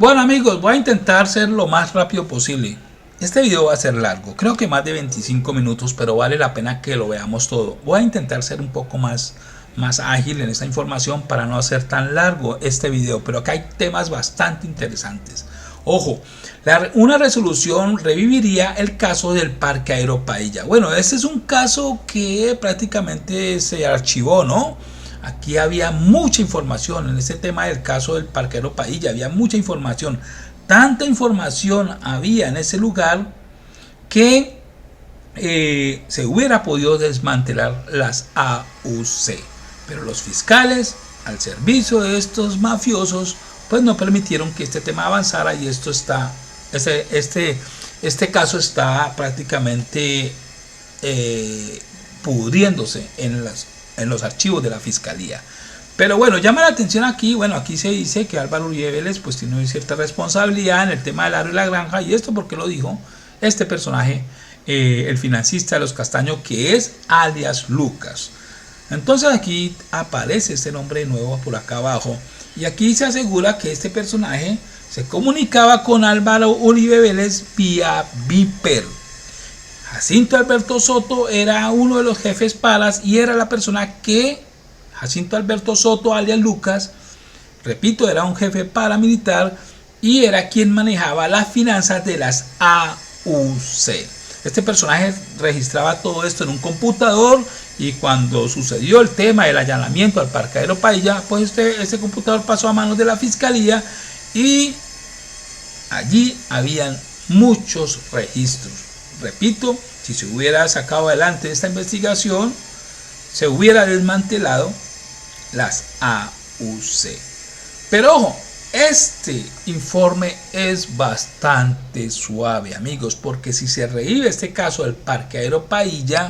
Bueno amigos, voy a intentar ser lo más rápido posible. Este video va a ser largo, creo que más de 25 minutos, pero vale la pena que lo veamos todo. Voy a intentar ser un poco más ágil en esta información para no hacer tan largo este video, pero acá hay temas bastante interesantes. Ojo, una resolución reviviría el caso del Parqueadero Pailla. Bueno, este es un caso que prácticamente se archivó, ¿no? Aquí había mucha información en este tema del caso del Parqueadero Pailla, había mucha información. Tanta información había en ese lugar que se hubiera podido desmantelar las AUC. Pero los fiscales, al servicio de estos mafiosos, pues no permitieron que este tema avanzara y esto está, este caso está prácticamente pudriéndose en los archivos de la fiscalía. Pero bueno, llama la atención aquí, bueno, aquí se dice que Álvaro Uribe Vélez pues tiene cierta responsabilidad en el tema del aro y la granja, y esto porque lo dijo este personaje, el financista de los Castaños, que es alias Lucas. Entonces aquí aparece este nombre de nuevo por acá abajo, y aquí se asegura que este personaje se comunicaba con Álvaro Uribe Vélez vía Viper. Jacinto Alberto Soto era uno de los jefes paras y era la persona que Jacinto Alberto Soto, alias Lucas, repito, era un jefe paramilitar y era quien manejaba las finanzas de las AUC. Este personaje registraba todo esto en un computador, y cuando sucedió el tema del allanamiento al Parqueadero Pailla, pues este computador pasó a manos de la fiscalía y allí habían muchos registros. Repito, si se hubiera sacado adelante esta investigación, se hubiera desmantelado las AUC. Pero ojo, este informe es bastante suave, amigos, porque si se revive este caso del Parqueadero Pailla,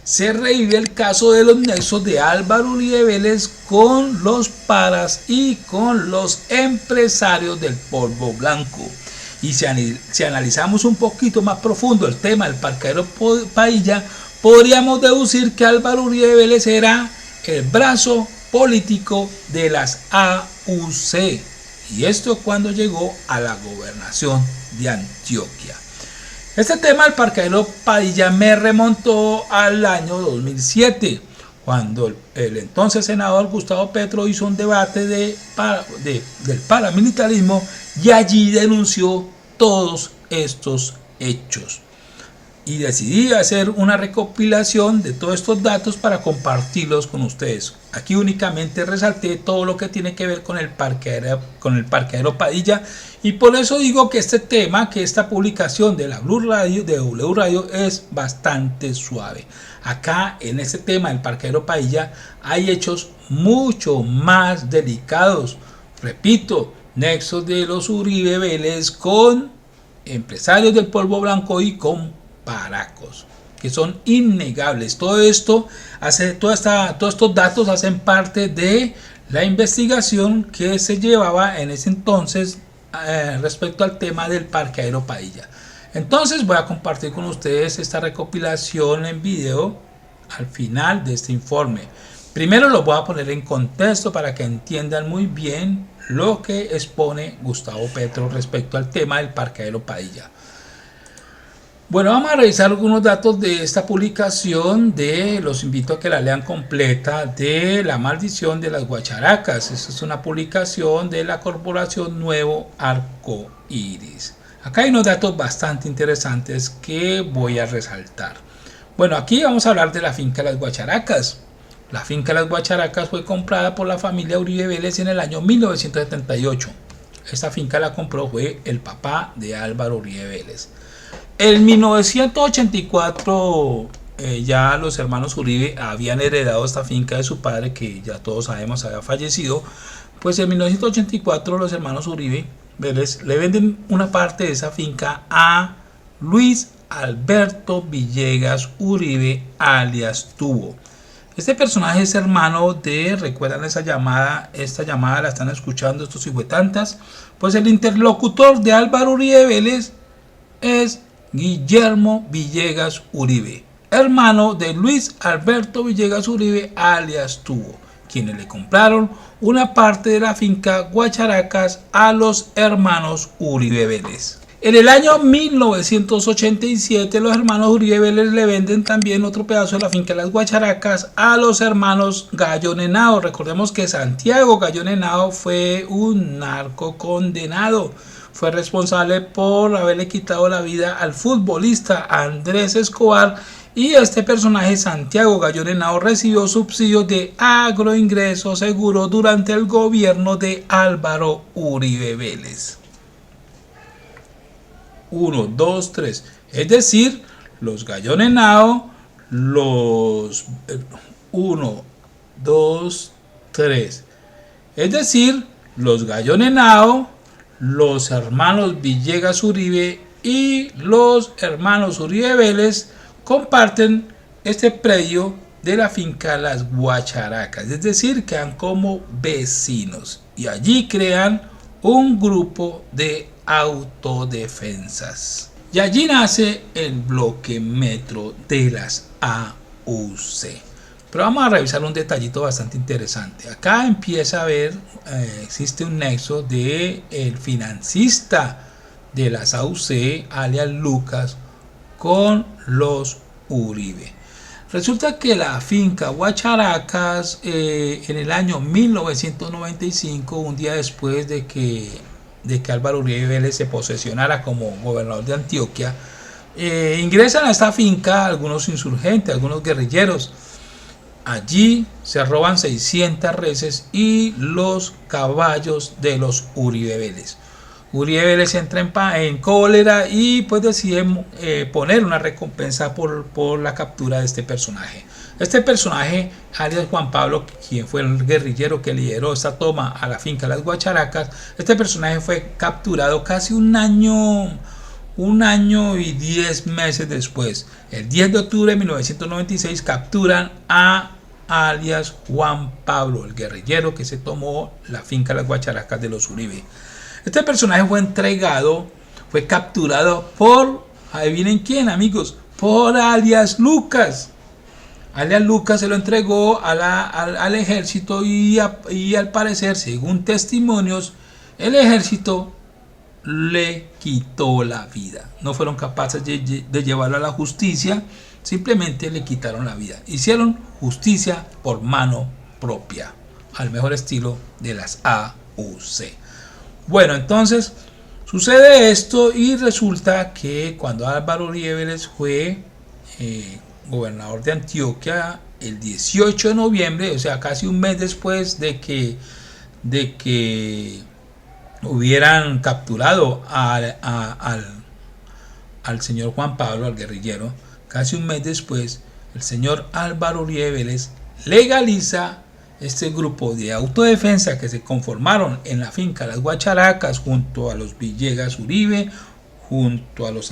se revive el caso de los nexos de Álvaro Uribe Vélez con los paras y con los empresarios del polvo blanco. Y si analizamos un poquito más profundo el tema del Parqueadero Pailla, podríamos deducir que Álvaro Uribe Vélez era el brazo político de las AUC, y esto cuando llegó a la gobernación de Antioquia. Este tema del Parqueadero Pailla me remontó al año 2007, cuando el entonces senador Gustavo Petro hizo un debate del paramilitarismo y allí denunció todos estos hechos. Y decidí hacer una recopilación de todos estos datos para compartirlos con ustedes. Aquí únicamente resalté todo lo que tiene que ver con el Parqueadero Pailla, y por eso digo que este tema, que esta publicación de la W Radio es bastante suave. Acá en este tema del Parqueadero Pailla hay hechos mucho más delicados. Repito, nexos de los Uribe Vélez con empresarios del polvo blanco y con paracos, que son innegables. Todo esto todos estos datos hacen parte de la investigación que se llevaba en ese entonces respecto al tema del Parqueadero Pailla. Entonces voy a compartir con ustedes esta recopilación en video al final de este informe. Primero lo voy a poner en contexto para que entiendan muy bien lo que expone Gustavo Petro respecto al tema del Parqueadero Pailla. Bueno, vamos a revisar algunos datos de esta publicación, los invito a que la lean completa, de La maldición de las guacharacas. Esta es una publicación de la Corporación Nuevo Arco Iris. Acá hay unos datos bastante interesantes que voy a resaltar. Bueno, aquí vamos a hablar de la finca Las Guacharacas. La finca Las Guacharacas fue comprada por la familia Uribe Vélez en el año 1978. Esta finca la compró fue el papá de Álvaro Uribe Vélez. En 1984 ya los hermanos Uribe habían heredado esta finca de su padre, que ya todos sabemos había fallecido. Pues en 1984 los hermanos Uribe Vélez le venden una parte de esa finca a Luis Alberto Villegas Uribe, alias Tubo. Este personaje es hermano de, recuerdan esta llamada la están escuchando estos hijuetantas, pues el interlocutor de Álvaro Uribe Vélez es Guillermo Villegas Uribe, hermano de Luis Alberto Villegas Uribe, alias Tubo, quienes le compraron una parte de la finca Guacharacas a los hermanos Uribe Vélez. En el año 1987 los hermanos Uribe Vélez le venden también otro pedazo de la finca Las Guacharacas a los hermanos Gallo Henao. Recordemos que Santiago Gallo Henao fue un narco condenado. Fue responsable por haberle quitado la vida al futbolista Andrés Escobar, y este personaje, Santiago Gallo Henao, recibió subsidios de agroingreso seguro durante el gobierno de Álvaro Uribe Vélez. 1, 2, 3. Es decir, los Gallo Henao, los 1, 2, 3. Es decir, los Gallo Henao, los hermanos Villegas Uribe y los hermanos Uribe Vélez comparten este predio de la finca Las Guacharacas. Es decir, quedan como vecinos y allí crean un grupo de autodefensas. Y allí nace el bloque metro de las AUC. Pero vamos a revisar un detallito bastante interesante. Acá empieza a ver, existe un nexo de el financista de las AUC, alias Lucas, con los Uribe. Resulta que la finca Guacharacas, en el año 1995, un día después de que Álvaro Uribe Vélez se posesionara como gobernador de Antioquia, ingresan a esta finca algunos insurgentes, algunos guerrilleros. Allí se roban 600 reses y los caballos de los Uribe Vélez. Uribe Vélez entra en cólera y pues decide poner una recompensa por la captura de este personaje. Este personaje, alias Juan Pablo, quien fue el guerrillero que lideró esta toma a la finca Las Guacharacas, este personaje fue capturado casi un año y 10 meses después. El 10 de octubre de 1996 capturan a alias Juan Pablo, el guerrillero que se tomó la finca Las Guacharacas de los Uribe. Este personaje fue capturado por, adivinen quién, amigos, por alias Lucas. Alias Lucas se lo entregó al ejército y al parecer, según testimonios, el ejército le quitó la vida. No fueron capaces de llevarlo a la justicia, simplemente le quitaron la vida. Hicieron justicia por mano propia, al mejor estilo de las AUC. Bueno, entonces sucede esto y resulta que cuando Álvaro Uribe Vélez fue gobernador de Antioquia el 18 de noviembre, o sea, casi un mes después de que hubieran capturado al señor Juan Pablo, al guerrillero, casi un mes después, el señor Álvaro Uribe Vélez legaliza este grupo de autodefensa que se conformaron en la finca Las Guacharacas junto a los Villegas Uribe, junto a los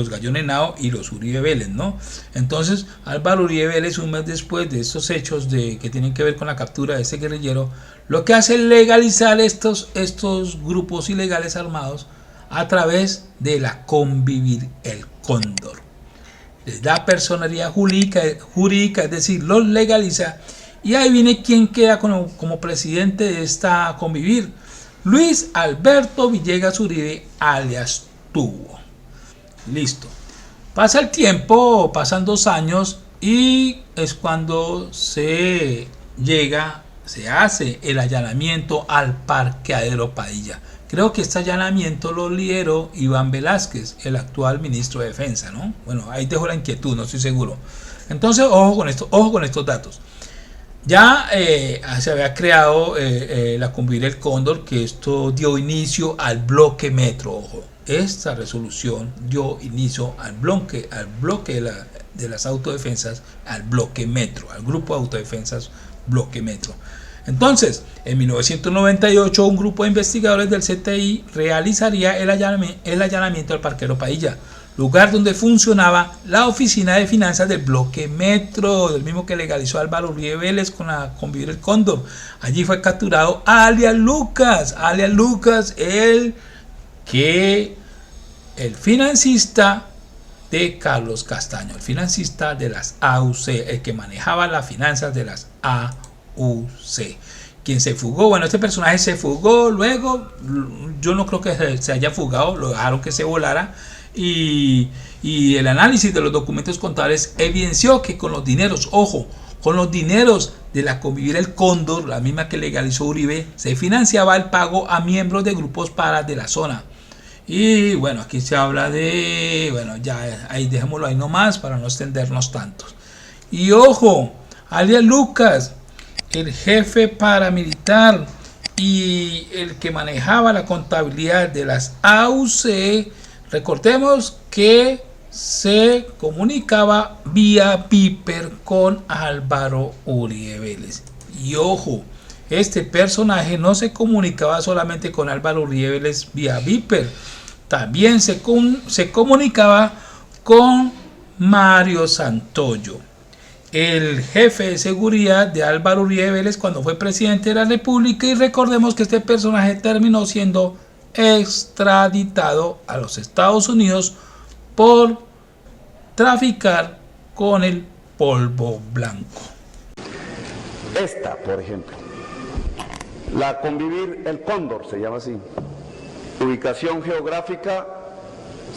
Gallo Henao y los Uribe Vélez, ¿no? Entonces Álvaro Uribe Vélez, un mes después de estos hechos que tienen que ver con la captura de este guerrillero, lo que hace es legalizar estos grupos ilegales armados a través de la Convivir el Cóndor. Les da personería jurídica, es decir, los legaliza. Y ahí viene quien queda como presidente de esta Convivir: Luis Alberto Villegas Uribe, alias Tubo. Listo. Pasa el tiempo, pasan 2 años y es cuando se hace el allanamiento al parqueadero Padilla. Creo que este allanamiento lo lideró Iván Velázquez, el actual ministro de Defensa, ¿no? Bueno, ahí dejo la inquietud, no estoy seguro. Entonces, ojo con estos datos. Ya se había creado la Convivir el Cóndor, que esto dio inicio al bloque metro. Ojo, esta resolución dio inicio al bloque de las autodefensas, al bloque metro, al grupo de autodefensas bloque metro. Entonces, en 1998, un grupo de investigadores del CTI realizaría el allanamiento al parqueadero Padilla, lugar donde funcionaba la oficina de finanzas del bloque metro, del mismo que legalizó Álvaro Uribe Vélez con Convivir el Cóndor. Allí fue capturado alias Lucas, el financista de Carlos Castaño, el financista de las AUC, el que manejaba las finanzas de las AUC. Quien se fugó, bueno, este personaje se fugó, luego yo no creo que se haya fugado, lo dejaron que se volara y el análisis de los documentos contables evidenció que con los dineros, ojo, con los dineros de la Convivir El Cóndor, la misma que legalizó Uribe, se financiaba el pago a miembros de grupos paras de la zona. Y bueno, aquí se habla de, bueno, ya ahí dejémoslo ahí nomás para no extendernos tantos. Y ojo, alias Lucas, el jefe paramilitar y el que manejaba la contabilidad de las AUC, recordemos que se comunicaba vía Viper con Álvaro Uribe Vélez. Y ojo, este personaje no se comunicaba solamente con Álvaro Uribe Vélez vía Viper, también se comunicaba con Mario Santoyo, el jefe de seguridad de Álvaro Uribe Vélez cuando fue presidente de la República, y recordemos que este personaje terminó siendo extraditado a los Estados Unidos por traficar con el polvo blanco. Esta, por ejemplo, la Convivir El Cóndor, se llama así, ubicación geográfica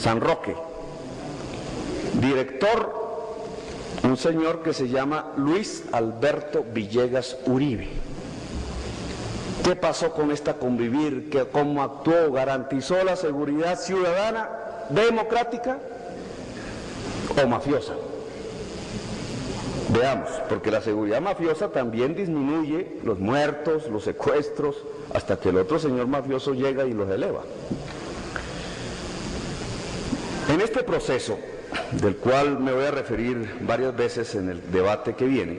San Roque, director un señor que se llama Luis Alberto Villegas Uribe. ¿Qué pasó con esta Convivir? ¿Cómo actuó? ¿Garantizó la seguridad ciudadana, democrática o mafiosa? Veamos, porque la seguridad mafiosa también disminuye los muertos, los secuestros, hasta que el otro señor mafioso llega y los eleva. En este proceso, del cual me voy a referir varias veces en el debate que viene,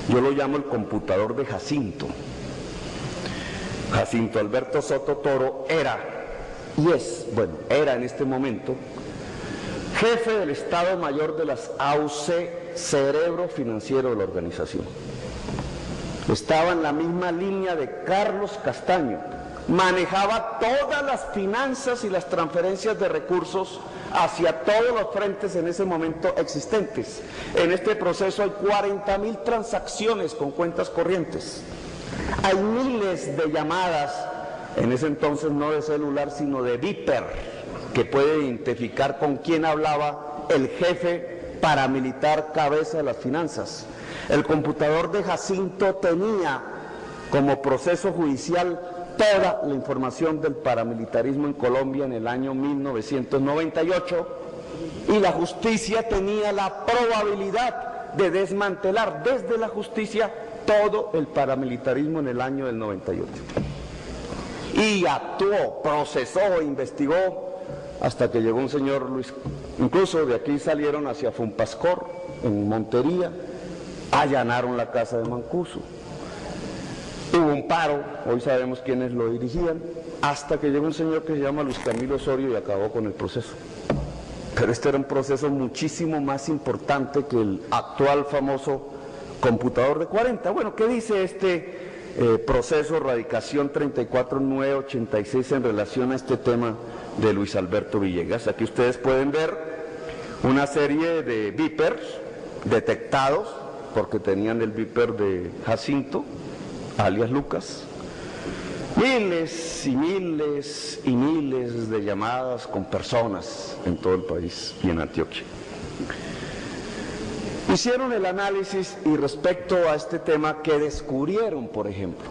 yo lo llamo el computador de Jacinto. Jacinto Alberto Soto Toro era, y es, bueno, era en este momento, jefe del Estado Mayor de las AUC, cerebro financiero de la organización. Estaba en la misma línea de Carlos Castaño, manejaba todas las finanzas y las transferencias de recursos hacia todos los frentes en ese momento existentes. En este proceso hay 40.000 transacciones con cuentas corrientes. Hay miles de llamadas, en ese entonces no de celular, sino de Viper, que puede identificar con quién hablaba el jefe paramilitar cabeza de las finanzas. El computador de Jacinto tenía como proceso judicial toda la información del paramilitarismo en Colombia en el año 1998 y la justicia tenía la probabilidad de desmantelar desde la justicia todo el paramilitarismo en el año del 98. Y actuó, procesó, investigó hasta que llegó un señor Luis, incluso de aquí salieron hacia Funpascor, en Montería, allanaron la casa de Mancuso. Hubo un paro, hoy sabemos quiénes lo dirigían, hasta que llegó un señor que se llama Luis Camilo Osorio y acabó con el proceso. Pero este era un proceso muchísimo más importante que el actual famoso computador de 40. Bueno, ¿qué dice este proceso, radicación 34986 en relación a este tema de Luis Alberto Villegas? Aquí ustedes pueden ver una serie de Vipers detectados, porque tenían el Viper de Jacinto, alias Lucas, miles y miles y miles de llamadas con personas en todo el país y en Antioquia. Hicieron el análisis y respecto a este tema, ¿qué descubrieron, por ejemplo?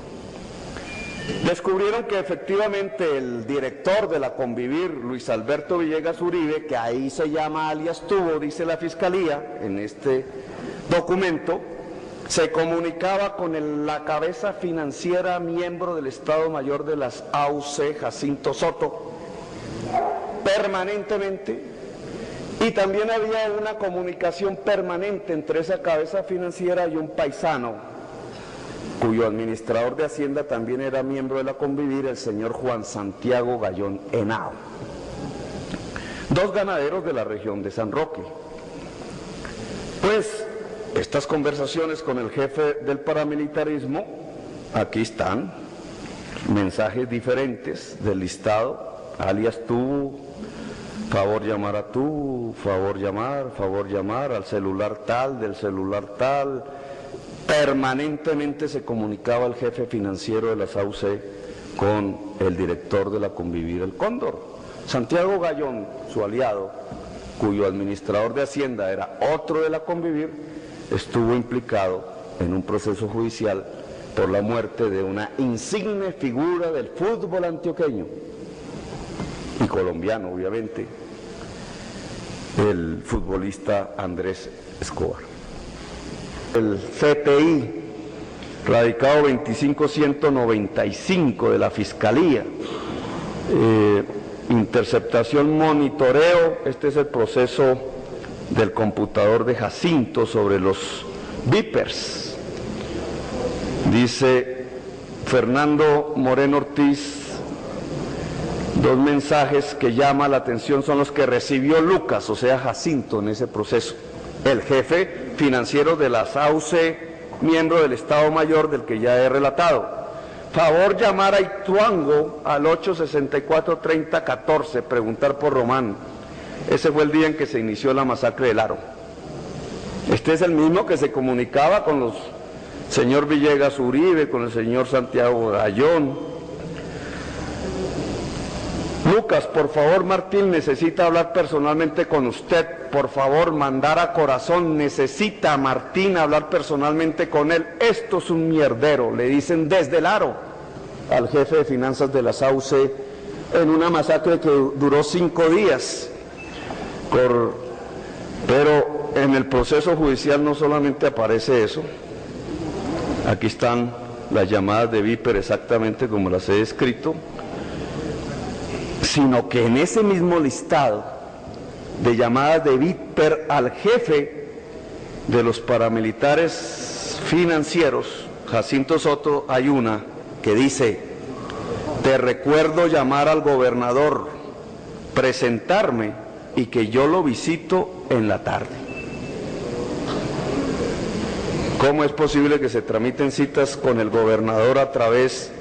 Descubrieron que efectivamente el director de la Convivir, Luis Alberto Villegas Uribe, que ahí se llama alias Tubo, dice la Fiscalía en este documento, se comunicaba con la cabeza financiera miembro del Estado Mayor de las AUC, Jacinto Soto, permanentemente, y también había una comunicación permanente entre esa cabeza financiera y un paisano, cuyo administrador de Hacienda también era miembro de la Convivir, el señor Juan Santiago Gallón Henao. Dos ganaderos de la región de San Roque. Pues estas conversaciones con el jefe del paramilitarismo, aquí están, mensajes diferentes del listado, alias tú, favor llamar a tú, favor llamar al celular tal, del celular tal, permanentemente se comunicaba el jefe financiero de la SAUCE con el director de la Convivir, el Cóndor. Santiago Gayón, su aliado, cuyo administrador de Hacienda era otro de la Convivir, estuvo implicado en un proceso judicial por la muerte de una insigne figura del fútbol antioqueño y colombiano, obviamente, el futbolista Andrés Escobar. El CTI, radicado 25195 de la Fiscalía, interceptación, monitoreo, este es el proceso del computador de Jacinto sobre los Vipers. Dice Fernando Moreno Ortiz, dos mensajes que llama la atención son los que recibió Lucas, o sea Jacinto, en ese proceso. El jefe financiero de la SAUCE, miembro del Estado Mayor del que ya he relatado. Favor llamar a Ituango al 864-3014, preguntar por Román. Ese fue el día en que se inició la masacre del Aro. Este es el mismo que se comunicaba con los señor Villegas Uribe, con el señor Santiago Gayón. Lucas, por favor, Martín necesita hablar personalmente con usted. Por favor, mandar a Corazón, necesita a Martín hablar personalmente con él. Esto es un mierdero, le dicen desde el Aro al jefe de finanzas de la SAUCE en una masacre que duró 5 días. Pero en el proceso judicial no solamente aparece eso. Aquí están las llamadas de Viper exactamente como las he descrito, sino que en ese mismo listado de llamadas de Viper al jefe de los paramilitares financieros, Jacinto Soto, hay una que dice: te recuerdo llamar al gobernador, presentarme y que yo lo visito en la tarde. ¿Cómo es posible que se tramiten citas con el gobernador a través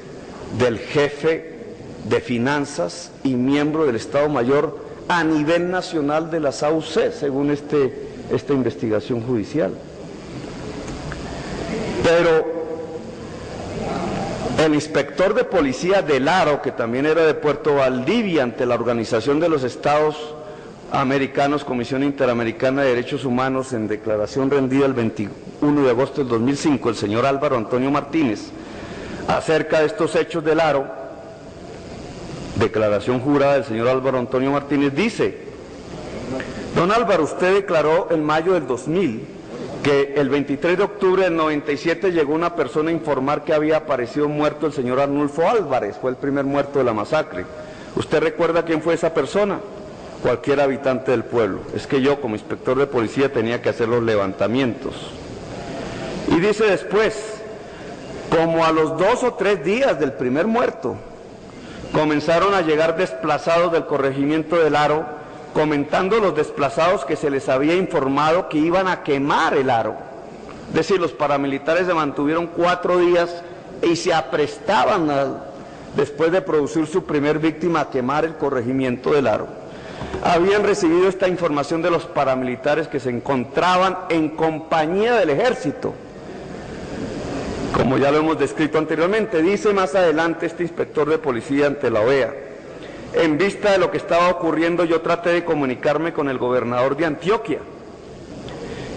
del jefe de finanzas y miembro del Estado Mayor a nivel nacional de la SAUCE, según esta investigación judicial? Pero el inspector de policía del Aro, que también era de Puerto Valdivia, ante la Organización de los Estados Americanos, Comisión Interamericana de Derechos Humanos, en declaración rendida el 21 de agosto del 2005, el señor Álvaro Antonio Martínez, acerca de estos hechos del Aro, declaración jurada del señor Álvaro Antonio Martínez, dice: don Álvaro, usted declaró en mayo del 2000 que el 23 de octubre del 97 llegó una persona a informar que había aparecido muerto el señor Arnulfo Álvarez, fue el primer muerto de la masacre. ¿Usted recuerda quién fue esa persona? Cualquier habitante del pueblo. Es que yo, como inspector de policía, tenía que hacer los levantamientos. Y dice después, como a los 2 o 3 días del primer muerto, comenzaron a llegar desplazados del corregimiento del Aro, comentando los desplazados que se les había informado que iban a quemar el Aro. Es decir, los paramilitares se mantuvieron 4 días y se aprestaban después de producir su primer víctima a quemar el corregimiento del Aro. Habían recibido esta información de los paramilitares que se encontraban en compañía del ejército, como ya lo hemos descrito anteriormente. Dice más adelante este inspector de policía ante la OEA: en vista de lo que estaba ocurriendo, yo traté de comunicarme con el gobernador de Antioquia,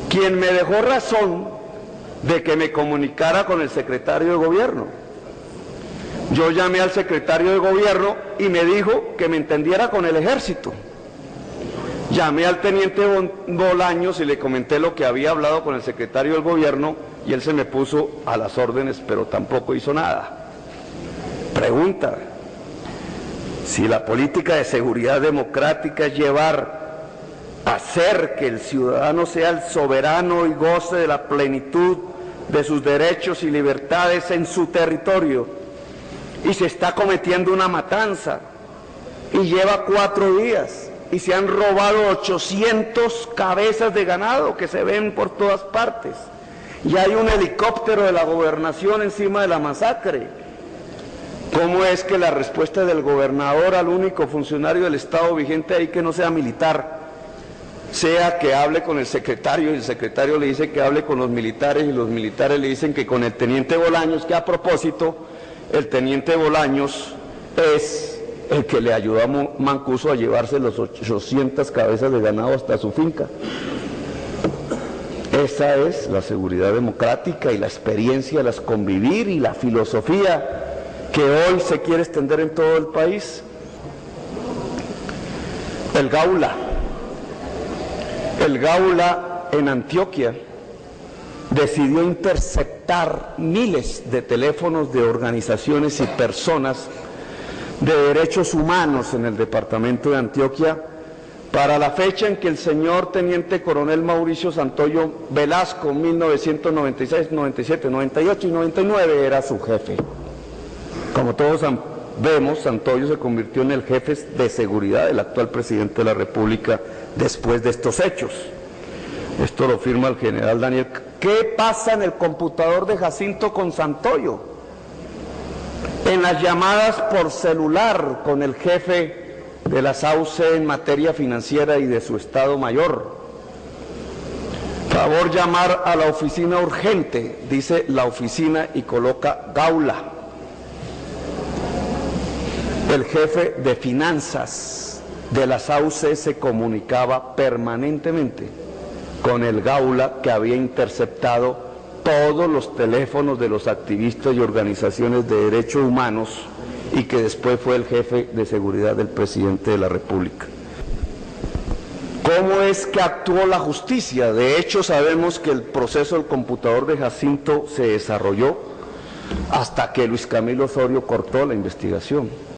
quien me dejó razón de que me comunicara con el secretario de gobierno. Yo llamé al secretario de gobierno y me dijo que me entendiera con el ejército. Llamé al teniente Bolaños y le comenté lo que había hablado con el secretario del gobierno y él se me puso a las órdenes, pero tampoco hizo nada. Pregunta: si la política de seguridad democrática es hacer que el ciudadano sea el soberano y goce de la plenitud de sus derechos y libertades en su territorio, y se está cometiendo una matanza y lleva 4 días y se han robado 800 cabezas de ganado que se ven por todas partes, y hay un helicóptero de la gobernación encima de la masacre, ¿cómo es que la respuesta del gobernador al único funcionario del Estado vigente ahí que no sea militar sea que hable con el secretario y el secretario le dice que hable con los militares y los militares le dicen que con el teniente Bolaños, que a propósito, el teniente Bolaños es el que le ayudó a Mancuso a llevarse los 800 cabezas de ganado hasta su finca. Esa es la seguridad democrática y la experiencia, las convivir y la filosofía que hoy se quiere extender en todo el país. El Gaula en Antioquia decidió interceptar miles de teléfonos de organizaciones y personas de derechos humanos en el departamento de Antioquia para la fecha en que el señor teniente coronel Mauricio Santoyo Velasco, 1996, 97, 98 y 99, era su jefe. Como todos vemos, Santoyo se convirtió en el jefe de seguridad del actual presidente de la República después de estos hechos. Esto lo firma el general Daniel. ¿Qué pasa en el computador de Jacinto con Santoyo? En las llamadas por celular con el jefe de la SAUCE en materia financiera y de su Estado Mayor. Favor llamar a la oficina urgente, dice la oficina y coloca Gaula. El jefe de finanzas de la SAUCE se comunicaba permanentemente con el Gaula, que había interceptado todos los teléfonos de los activistas y organizaciones de derechos humanos y que después fue el jefe de seguridad del presidente de la República. ¿Cómo es que actuó la justicia? De hecho, sabemos que el proceso del computador de Jacinto se desarrolló hasta que Luis Camilo Osorio cortó la investigación.